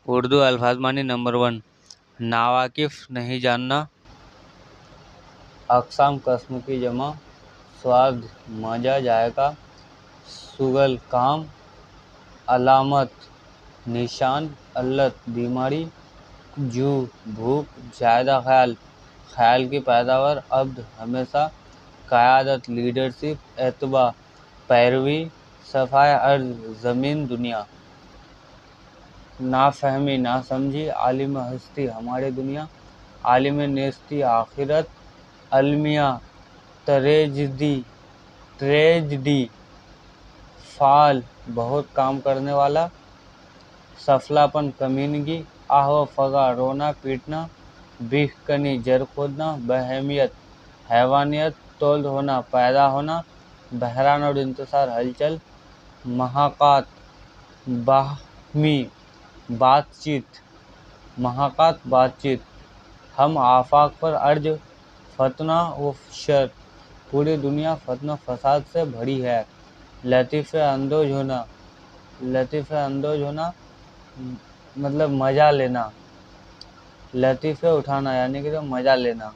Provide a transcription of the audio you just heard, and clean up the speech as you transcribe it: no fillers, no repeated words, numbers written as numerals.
اردو الفاظ مانی نمبر 1، ناواقف نہیں جاننا، اقسام قسم کی جمع، سواد مزہ ذائقہ، شغل کام، علامت نشان، علت بیماری، جو بھوک، زیادہ خیال خیال کی پیداوار، عبد ہمیشہ، قیادت لیڈرشپ، اتباع پیروی، صفحہ ارض زمین دنیا، نافہمی ناسمجھی، عالم ہستی ہماری دنیا، عالم نیستی آخرت، المیہ ٹریجڈی، فعال بہت کام کرنے والا، سفلاپن کمینگی، آہ و فغاں رونا پیٹنا، بیخ کنی جڑ کھودنا، بہیمیت حیوانیت، تولد ہونا پیدا ہونا، بحران اور انتشار ہلچل، محاقات باہمی بات چیت، محاقات بات چیت، ہم آفاق پر ارج، فتنہ و شر، پوری دنیا فتنہ و فساد سے بھری ہے، لطیفہ اندوز ہونا، لطیفہ اندوز ہونا مطلب مزہ لینا، لطیفے اٹھانا یعنی کہ مزہ لینا،